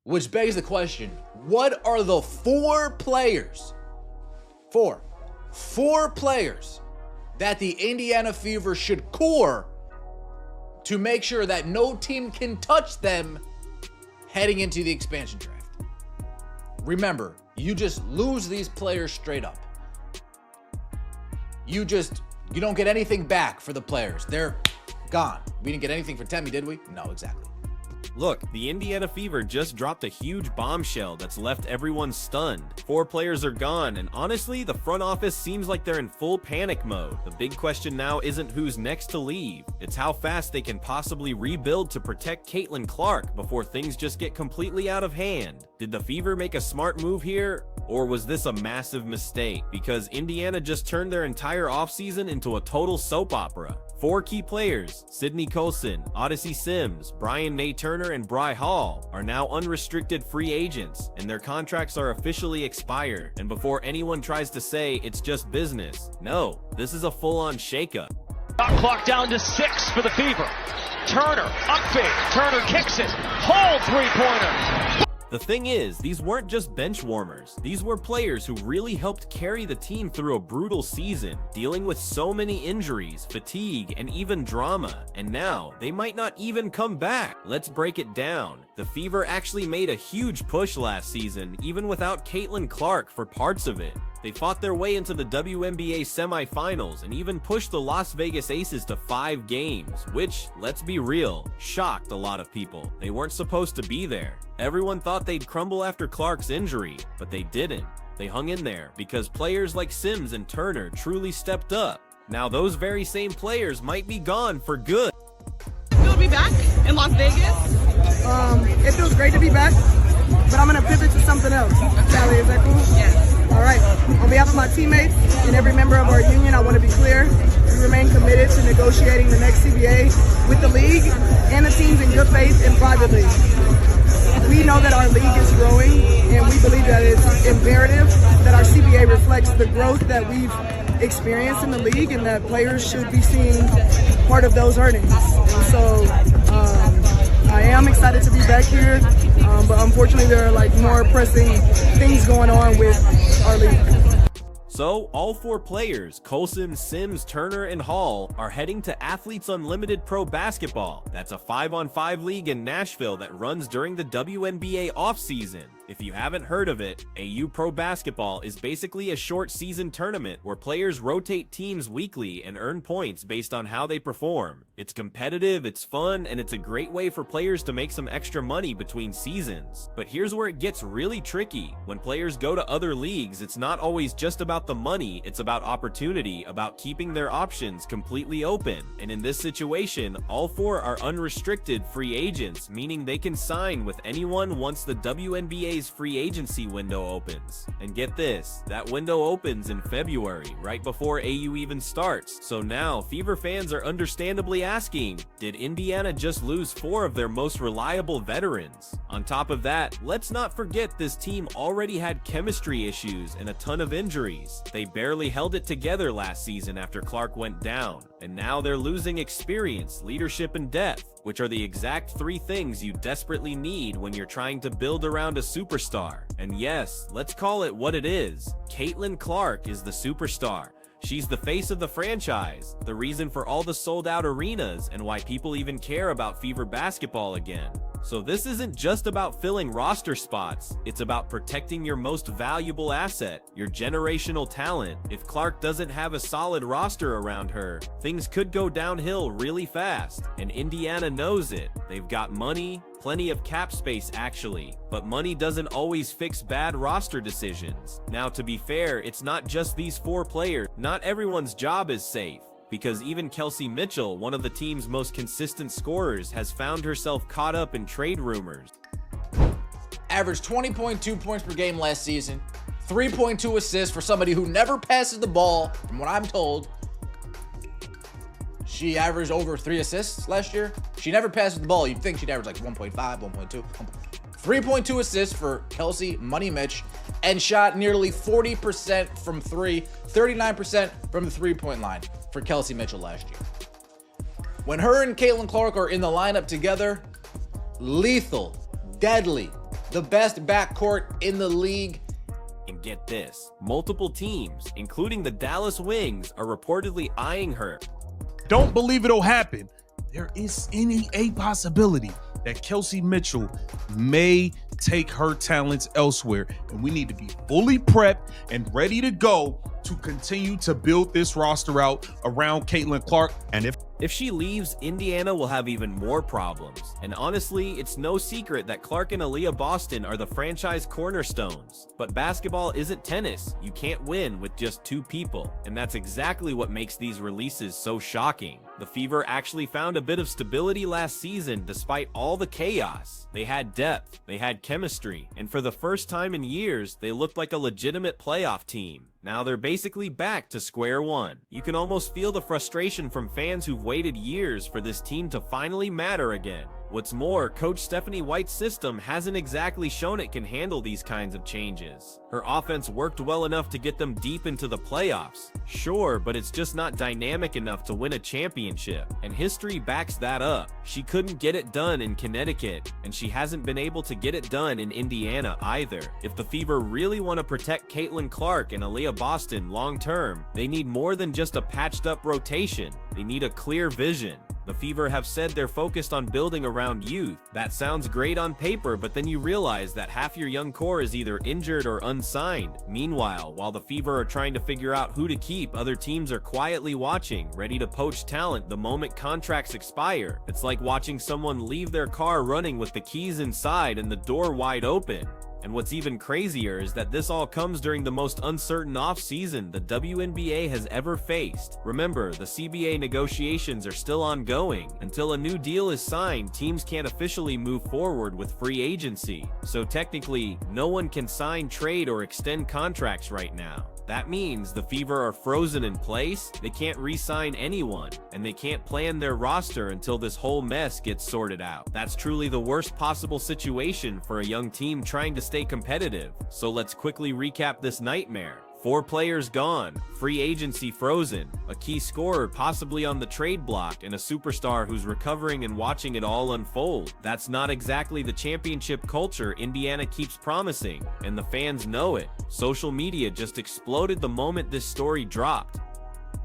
Which begs the question, what are the four players that the Indiana Fever should core to make sure that no team can touch them heading into the expansion draft? Remember, you just lose these players straight up. You don't get anything back for the players. They're gone. We didn't get anything for Temi, did we? No, exactly. Look, the Indiana Fever just dropped a huge bombshell that's left everyone stunned. 4 players are gone, and honestly, the front office seems like they're in full panic mode. The big question now isn't who's next to leave, it's how fast they can possibly rebuild to protect Caitlyn Clark before things just get completely out of hand. Did the Fever make a smart move here, or was this a massive mistake? Because Indiana just turned their entire offseason into a total soap opera. 4 key players, Sydney Colson, Odyssey Sims, Brian Nate Turner, and Bry Hall, are now unrestricted free agents, and their contracts are officially expired. And before anyone tries to say it's just business, no, this is a full-on shakeup. Shot clock down to 6 for the Fever. Turner, up fade, Turner kicks it, Hall three-pointer. The thing is, these weren't just bench warmers. These were players who really helped carry the team through a brutal season, dealing with so many injuries, fatigue, and even drama. And now, they might not even come back. Let's break it down. The Fever actually made a huge push last season, even without Caitlyn Clark for parts of it. They fought their way into the WNBA semifinals and even pushed the Las Vegas Aces to 5 games, which, let's be real, shocked a lot of people. They weren't supposed to be there. Everyone thought they'd crumble after Clark's injury, but they didn't. They hung in there because players like Sims and Turner truly stepped up. Now those very same players might be gone for good. Feel to be back in Las Vegas. It feels great to be back, but I'm gonna pivot to something else. Sally, is that cool? Yes. All right. On behalf of my teammates and every member of our union, I want to be clear. We remain committed to negotiating the next CBA with the league and the teams in good faith and privately. We know that our league is growing, and we believe that it's imperative that our CBA reflects the growth that we've experienced in the league, and that players should be seeing part of those earnings. And so I am excited to be back here, but unfortunately there are more pressing things going on with our league. So, all 4 players, Colson, Sims, Turner, and Hall, are heading to Athletes Unlimited Pro Basketball. That's a 5-on-5 league in Nashville that runs during the WNBA offseason. If you haven't heard of it, AU Pro Basketball is basically a short season tournament where players rotate teams weekly and earn points based on how they perform. It's competitive, it's fun, and it's a great way for players to make some extra money between seasons. But here's where it gets really tricky. When players go to other leagues, it's not always just about the money, it's about opportunity, about keeping their options completely open. And in this situation, all 4 are unrestricted free agents, meaning they can sign with anyone once the WNBA's free agency window opens. And get this, that window opens in February, right before AU even starts. So now, Fever fans are understandably asking, did Indiana just lose 4 of their most reliable veterans? On top of that, let's not forget this team already had chemistry issues and a ton of injuries. They barely held it together last season after Clark went down, and now they're losing experience, leadership, and depth, which are the exact 3 things you desperately need when you're trying to build around a superstar. And yes, let's call it what it is. Caitlyn Clark is the superstar. She's the face of the franchise, the reason for all the sold-out arenas, and why people even care about Fever basketball again. So this isn't just about filling roster spots, it's about protecting your most valuable asset, your generational talent. If Clark doesn't have a solid roster around her, things could go downhill really fast, and Indiana knows it. They've got money, plenty of cap space actually, but money doesn't always fix bad roster decisions. Now to be fair, it's not just these 4 players. Not everyone's job is safe, because even Kelsey Mitchell, one of the team's most consistent scorers, has found herself caught up in trade rumors. Averaged 20.2 points per game last season, 3.2 assists for somebody who never passes the ball, from what I'm told. She averaged over 3 assists last year. She never passes the ball. You'd think she'd average 1.5, 1.2. 3.2 assists for Kelsey Money Mitch, and shot nearly 40% from 3, 39% from the 3-point line for Kelsey Mitchell last year. When her and Caitlyn Clark are in the lineup together, lethal, deadly, the best backcourt in the league. And get this, multiple teams, including the Dallas Wings, are reportedly eyeing her. Don't believe it'll happen. There is a possibility that Kelsey Mitchell may take her talents elsewhere, and we need to be fully prepped and ready to go to continue to build this roster out around Caitlyn Clark. And if she leaves, Indiana will have even more problems. And honestly, it's no secret that Clark and Aaliyah Boston are the franchise cornerstones. But basketball isn't tennis. You can't win with just two people. And that's exactly what makes these releases so shocking. The Fever actually found a bit of stability last season despite all the chaos. They had depth, they had chemistry, and for the first time in years, they looked like a legitimate playoff team. Now they're basically back to square one. You can almost feel the frustration from fans who've waited years for this team to finally matter again. What's more, Coach Stephanie White's system hasn't exactly shown it can handle these kinds of changes. Her offense worked well enough to get them deep into the playoffs. Sure, but it's just not dynamic enough to win a championship. And history backs that up. She couldn't get it done in Connecticut, and she hasn't been able to get it done in Indiana either. If the Fever really want to protect Caitlyn Clark and Aaliyah Boston long term, they need more than just a patched up rotation. They need a clear vision. The Fever have said they're focused on building around youth. That sounds great on paper, but then you realize that half your young core is either injured or unsigned. Meanwhile, while the Fever are trying to figure out who to keep, other teams are quietly watching, ready to poach talent the moment contracts expire. It's like watching someone leave their car running with the keys inside and the door wide open. And what's even crazier is that this all comes during the most uncertain offseason the WNBA has ever faced. Remember, the CBA negotiations are still ongoing. Until a new deal is signed, teams can't officially move forward with free agency. So technically, no one can sign, trade, or extend contracts right now. That means the Fever are frozen in place, they can't re-sign anyone, and they can't plan their roster until this whole mess gets sorted out. That's truly the worst possible situation for a young team trying to stay competitive. So let's quickly recap this nightmare. 4 players gone, free agency frozen, a key scorer possibly on the trade block, and a superstar who's recovering and watching it all unfold. That's not exactly the championship culture Indiana keeps promising, and the fans know it. Social media just exploded the moment this story dropped.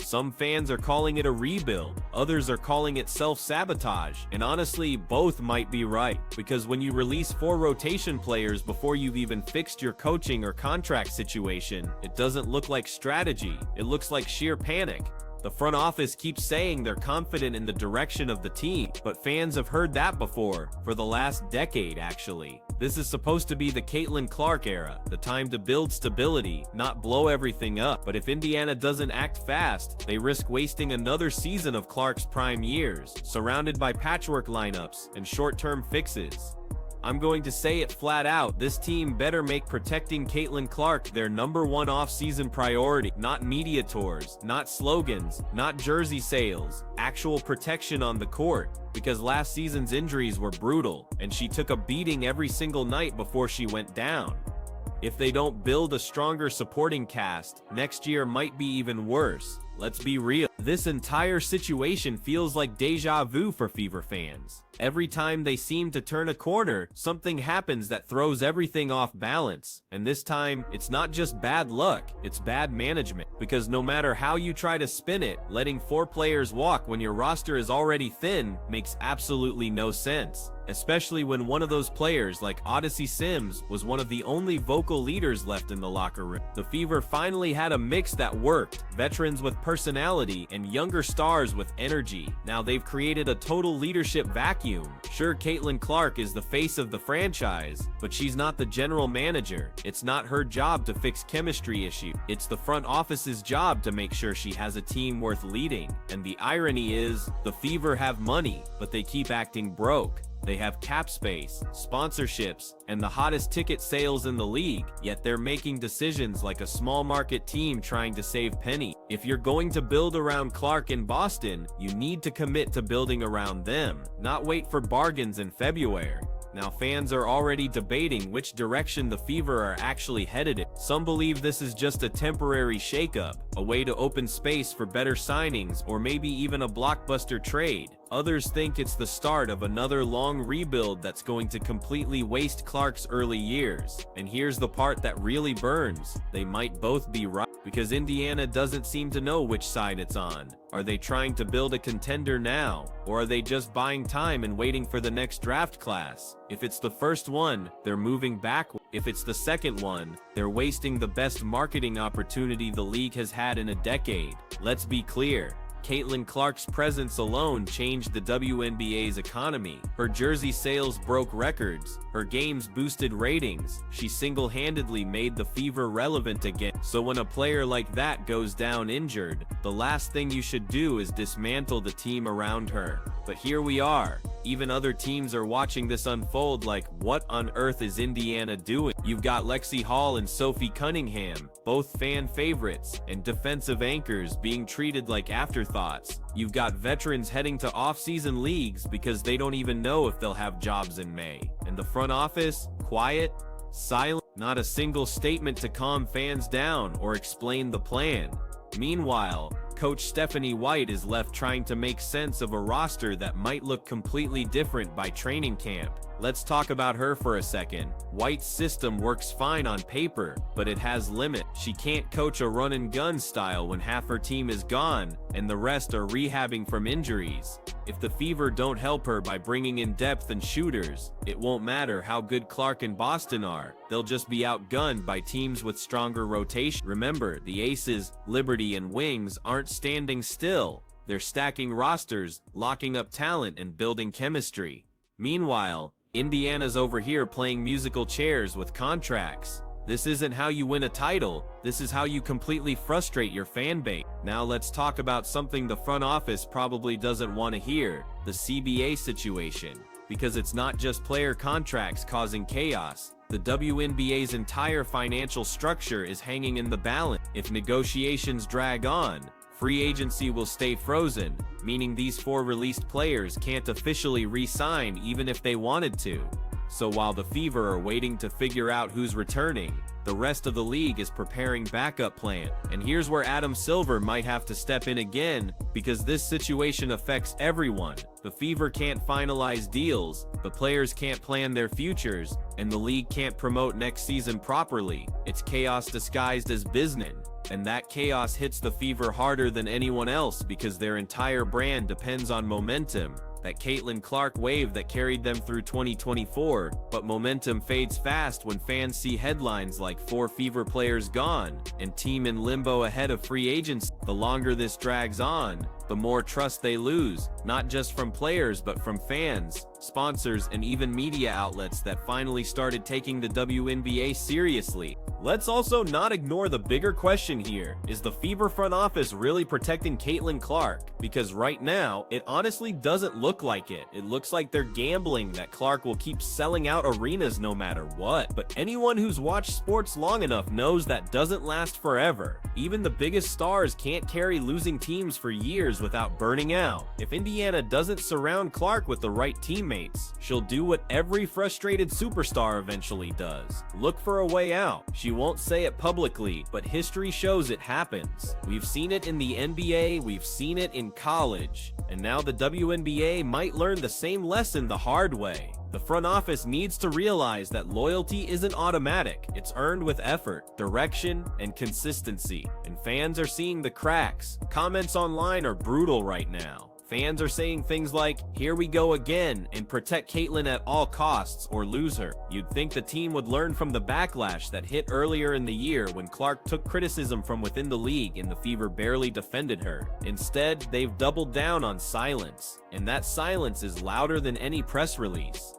Some fans are calling it a rebuild, others are calling it self-sabotage, and honestly, both might be right. Because when you release 4 rotation players before you've even fixed your coaching or contract situation, it doesn't look like strategy, it looks like sheer panic. The front office keeps saying they're confident in the direction of the team, but fans have heard that before, for the last decade actually. This is supposed to be the Caitlyn Clark era, the time to build stability, not blow everything up. But if Indiana doesn't act fast, they risk wasting another season of Clark's prime years, surrounded by patchwork lineups and short-term fixes. I'm going to say it flat out, this team better make protecting Caitlyn Clark their #1 off-season priority. Not media tours, not slogans, not jersey sales, actual protection on the court. Because last season's injuries were brutal, and she took a beating every single night before she went down. If they don't build a stronger supporting cast, next year might be even worse. Let's be real. This entire situation feels like deja vu for Fever fans. Every time they seem to turn a corner, something happens that throws everything off balance. And this time, it's not just bad luck, it's bad management. Because no matter how you try to spin it, letting 4 players walk when your roster is already thin makes absolutely no sense. Especially when one of those players, like Odyssey Sims, was one of the only vocal leaders left in the locker room. The Fever finally had a mix that worked, veterans with personality and younger stars with energy. Now they've created a total leadership vacuum. Sure, Caitlyn Clark is the face of the franchise, but she's not the general manager. It's not her job to fix chemistry issues. It's the front office's job to make sure she has a team worth leading. And the irony is, the Fever have money, but they keep acting broke. They have cap space, sponsorships, and the hottest ticket sales in the league, yet they're making decisions like a small market team trying to save penny. If you're going to build around Clark in Boston, you need to commit to building around them, not wait for bargains in February. Now fans are already debating which direction the Fever are actually headed in. Some believe this is just a temporary shakeup, a way to open space for better signings or maybe even a blockbuster trade. Others think it's the start of another long rebuild that's going to completely waste Clark's early years. And here's the part that really burns. They might both be right, because Indiana doesn't seem to know which side it's on. Are they trying to build a contender now, or are they just buying time and waiting for the next draft class? If it's the first one, they're moving back. If it's the second one, they're wasting the best marketing opportunity the league has had in a decade. Let's be clear. Caitlyn Clark's presence alone changed the WNBA's economy. Her jersey sales broke records. Her games boosted ratings. She single-handedly made the Fever relevant again. So when a player like that goes down injured, the last thing you should do is dismantle the team around her. But here we are. Even other teams are watching this unfold like, what on earth is Indiana doing? You've got Lexi Hall and Sophie Cunningham, both fan favorites, and defensive anchors being treated like afterthoughts. You've got veterans heading to off-season leagues because they don't even know if they'll have jobs in May. And the front office, quiet, silent, not a single statement to calm fans down or explain the plan. Meanwhile, Coach Stephanie White is left trying to make sense of a roster that might look completely different by training camp. Let's talk about her for a second. White's system works fine on paper, but it has limits. She can't coach a run and gun style when half her team is gone and the rest are rehabbing from injuries. If the Fever don't help her by bringing in depth and shooters, it won't matter how good Clark and Boston are. They'll just be outgunned by teams with stronger rotation. Remember, the Aces, Liberty, and Wings aren't standing still. They're stacking rosters, locking up talent, and building chemistry. Meanwhile, Indiana's over here playing musical chairs with contracts. This isn't how you win a title, this is how you completely frustrate your fan base. Now let's talk about something the front office probably doesn't want to hear, the CBA situation. Because it's not just player contracts causing chaos. The WNBA's entire financial structure is hanging in the balance. If negotiations drag on, free agency will stay frozen, meaning these 4 released players can't officially re-sign even if they wanted to. So while the Fever are waiting to figure out who's returning, the rest of the league is preparing backup plan. And here's where Adam Silver might have to step in again, because this situation affects everyone. The Fever can't finalize deals, the players can't plan their futures, and the league can't promote next season properly. It's chaos disguised as business. And that chaos hits the Fever harder than anyone else because their entire brand depends on momentum. That Caitlyn Clark wave that carried them through 2024, but momentum fades fast when fans see headlines like 4 Fever players gone and team in limbo ahead of free agency. The longer this drags on, the more trust they lose, not just from players but from fans, sponsors, and even media outlets that finally started taking the WNBA seriously. Let's also not ignore the bigger question here. Is the Fever front office really protecting Caitlyn Clark? Because right now, it honestly doesn't look like it. It looks like they're gambling that Clark will keep selling out arenas no matter what. But anyone who's watched sports long enough knows that doesn't last forever. Even the biggest stars can't carry losing teams for years without burning out. If Indiana doesn't surround Clark with the right teammates, she'll do what every frustrated superstar eventually does. Look for a way out. She won't say it publicly, but history shows it happens. We've seen it in the NBA, we've seen it in college, and now the WNBA might learn the same lesson the hard way. The front office needs to realize that loyalty isn't automatic. It's earned with effort, direction, and consistency. And fans are seeing the cracks. Comments online are brutal right now. Fans are saying things like, "Here we go again," and "protect Caitlyn at all costs or lose her." You'd think the team would learn from the backlash that hit earlier in the year when Clark took criticism from within the league and the Fever barely defended her. Instead, they've doubled down on silence, and that silence is louder than any press release.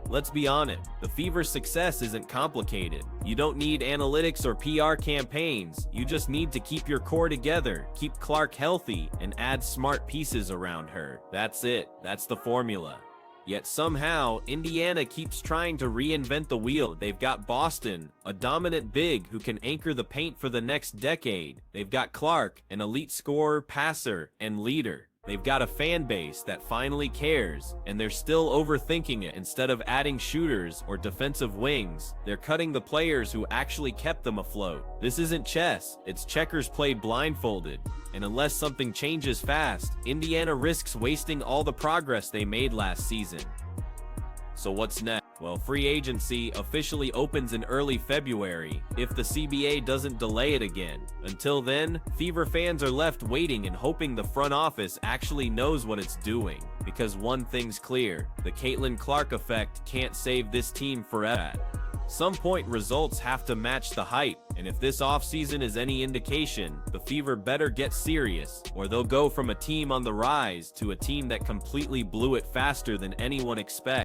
Let's be honest, the Fever's success isn't complicated. You don't need analytics or PR campaigns. You just need to keep your core together, keep Clark healthy, and add smart pieces around her. That's it. That's the formula. Yet somehow, Indiana keeps trying to reinvent the wheel. They've got Boston, a dominant big who can anchor the paint for the next decade. They've got Clark, an elite scorer, passer, and leader. They've got a fan base that finally cares, and they're still overthinking it. Instead of adding shooters or defensive wings, they're cutting the players who actually kept them afloat. This isn't chess, it's checkers played blindfolded. And unless something changes fast, Indiana risks wasting all the progress they made last season. So what's next? Well, free agency officially opens in early February if the CBA doesn't delay it again. Until then, Fever fans are left waiting and hoping the front office actually knows what it's doing. Because one thing's clear, the Caitlyn Clark effect can't save this team forever. At some point, results have to match the hype, and if this offseason is any indication, the Fever better get serious, or they'll go from a team on the rise to a team that completely blew it faster than anyone expected.